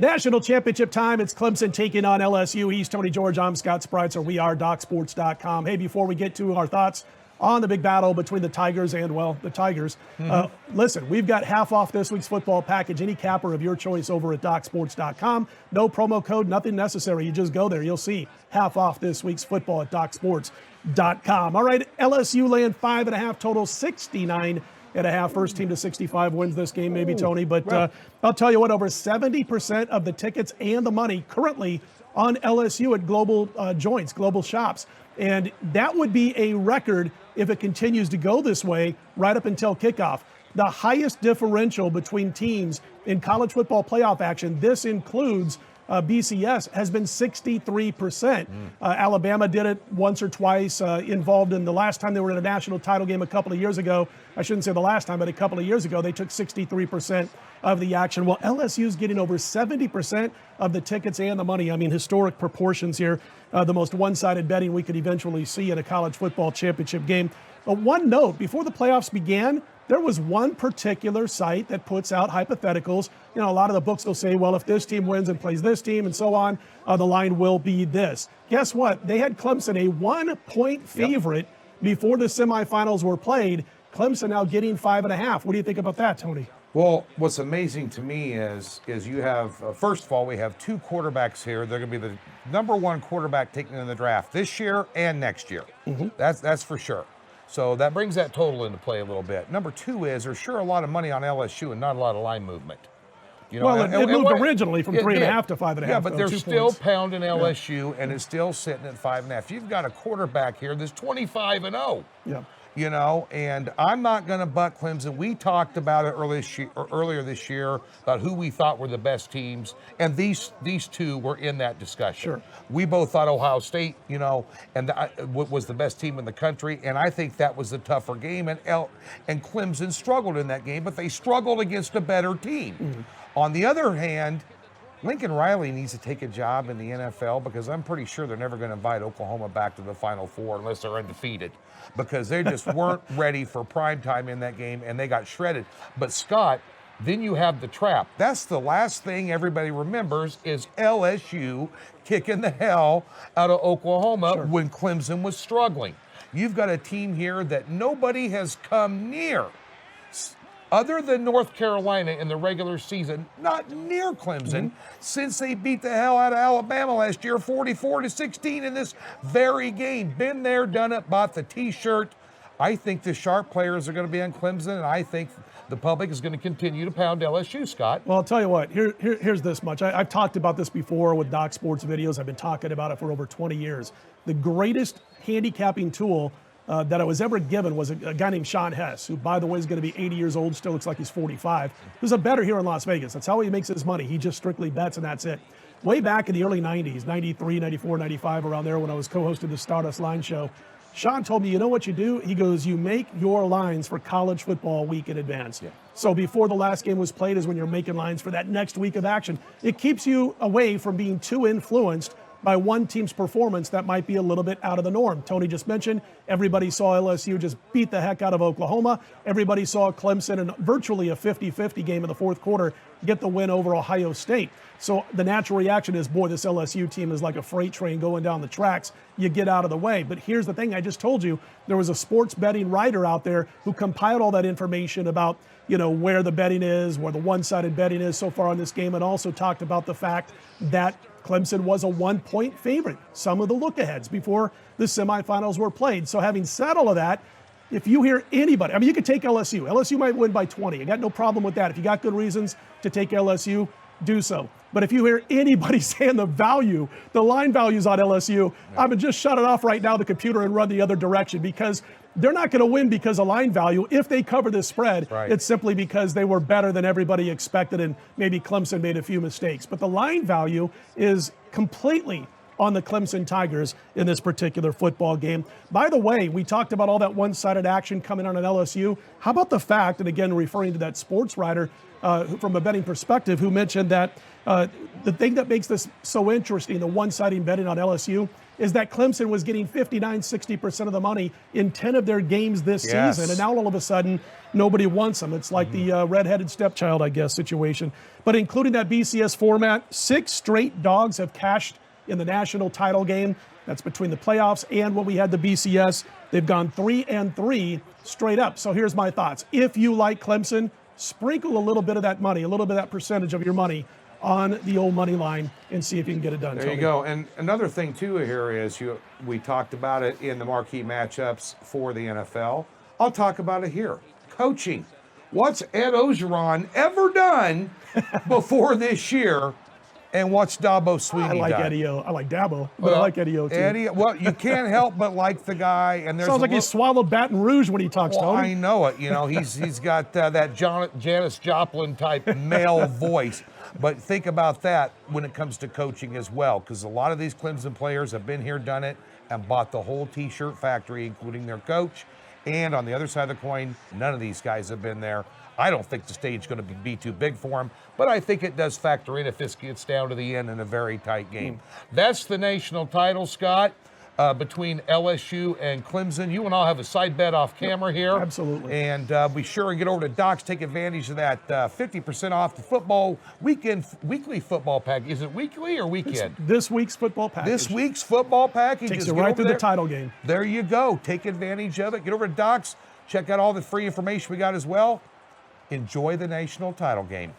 National championship time. It's Clemson taking on LSU. He's Tony George. I'm Scott Spreitzer. We are DocSports.com. Hey, before we get to our thoughts on the big battle between the Tigers and, well, the Tigers, listen, we've got half off this week's football package. Any capper of your choice over at DocSports.com. No promo code, nothing necessary. You just go there. You'll see half off this week's football at DocSports.com. All right, LSU laying 5.5, total 69.5. First team to 65 wins this game, maybe, Tony. But I'll tell you what, over 70% of the tickets and the money currently on LSU at global joints, global shops. And that would be a record if it continues to go this way right up until kickoff. The highest differential between teams in college football playoff action, this includes BCS, has been 63%. Alabama did it once or twice, involved in the last time they were in a national title game a couple of years ago. I shouldn't say the last time, but a couple of years ago, they took 63% of the action. Well, LSU's getting over 70% of the tickets and the money. I mean, historic proportions here. The most one-sided betting we could eventually see in a college football championship game. But one note, before the playoffs began, there was one particular site that puts out hypotheticals. You know, a lot of the books will say, well, if this team wins and plays this team and so on, the line will be this. Guess what? They had Clemson a 1-point favorite before the semifinals were played. Clemson now getting 5.5. What do you think about that, Tony? Well, what's amazing to me is you have, first of all, we have two quarterbacks here. They're going to be the number one quarterback taken in the draft this year and next year. That's for sure. So that brings that total into play a little bit. Number two is there's sure a lot of money on LSU and not a lot of line movement. You know, well, it moved originally from 3.5 to 5.5. Yeah, but they're still points. Pounding LSU, and it's still sitting at 5.5. You've got a quarterback here that's 25-0. Yeah. You know, and I'm not going to butt Clemson. We talked about it earlier this year about who we thought were the best teams, and these two were in that discussion. Sure. We both thought Ohio State, you know, and was the best team in the country, and I think that was the tougher game. And Clemson struggled in that game, but they struggled against a better team. On the other hand, Lincoln Riley needs to take a job in the NFL because I'm pretty sure they're never going to invite Oklahoma back to the Final Four unless they're undefeated, because they just weren't ready for prime time in that game, and they got shredded. But Scott, then you have the trap. That's the last thing everybody remembers is LSU kicking the hell out of Oklahoma when Clemson was struggling. You've got a team here that nobody has come near, other than North Carolina in the regular season, not near Clemson, since they beat the hell out of Alabama last year, 44-16 in this very game. Been there, done it, bought the T-shirt. I think the sharp players are going to be on Clemson, and I think the public is going to continue to pound LSU, Scott. Well, I'll tell you what, here's this much. I've talked about this before with Doc Sports videos. I've been talking about it for over 20 years. The greatest handicapping tool that I was ever given was a guy named Sean Hess, who, by the way, is going to be 80 years old, still looks like he's 45, who's a bettor here in Las Vegas. That's how he makes his money. He just strictly bets, and that's it. Way back in the early 90s, 93, 94, 95, around there when I was co-hosting the Stardust Line Show, Sean told me, you know what you do? He goes, you make your lines for college football a week in advance. So before the last game was played is when you're making lines for that next week of action. It keeps you away from being too influenced by one team's performance that might be a little bit out of the norm. Tony just mentioned, everybody saw LSU just beat the heck out of Oklahoma. Everybody saw Clemson in virtually a 50-50 game in the fourth quarter get the win over Ohio State. So the natural reaction is, boy, this LSU team is like a freight train going down the tracks. You get out of the way. But here's the thing, I just told you, there was a sports betting writer out there who compiled all that information about, you know, where the betting is, where the one-sided betting is so far in this game, and also talked about the fact that Clemson was a 1-point favorite, some of the look-aheads before the semifinals were played. So having said all of that, if you hear anybody, I mean, you could take LSU. LSU might win by 20. I got no problem with that. If you got good reasons to take LSU, do so. But if you hear anybody saying the line values on LSU, I would just shut it off right now, the computer, and run the other direction, because they're not going to win because of line value. If they cover this spread, it's simply because they were better than everybody expected, and maybe Clemson made a few mistakes. But the line value is completely on the Clemson Tigers in this particular football game. By the way, we talked about all that one-sided action coming on at LSU. How about the fact, and again, referring to that sports writer from a betting perspective, who mentioned that the thing that makes this so interesting, the one-sided betting on LSU, is that Clemson was getting 59, 60% of the money in 10 of their games this season. And now all of a sudden, nobody wants them. It's like the redheaded stepchild, I guess, situation. But including that BCS format, 6 straight dogs have cashed in the national title game. That's between the playoffs and when we had the BCS. They've gone 3-3 straight up. So here's my thoughts. If you like Clemson, sprinkle a little bit of that money, a little bit of that percentage of your money on the old money line and see if you can get it done. There you go. And another thing, too, here is we talked about it in the marquee matchups for the NFL. I'll talk about it here. Coaching. What's Ed Ogeron ever done before this year? And what's Dabo Sweeney done? I like Eddie O. I like Dabo, but I like Eddie O, too. Eddie, well, you can't help but like the guy. And there's sounds like he swallowed Baton Rouge when he talks, Tony. Tony. I know it. You know, he's got that Janis Joplin type male voice. But think about that when it comes to coaching as well, because a lot of these Clemson players have been here, done it, and bought the whole T-shirt factory, including their coach. And on the other side of the coin, none of these guys have been there. I don't think the stage is going to be too big for them, but I think it does factor in if this gets down to the end in a very tight game. That's the national title, Scott, between LSU and Clemson. You and I'll have a side bet off camera here. Absolutely. And be sure and get over to Doc's, take advantage of that 50% off the football weekly football package. Is it weekly or weekend? This week's football package. This week's football package. Takes you right through the title game. There you go. Take advantage of it. Get over to Doc's. Check out all the free information we got as well. Enjoy the national title game.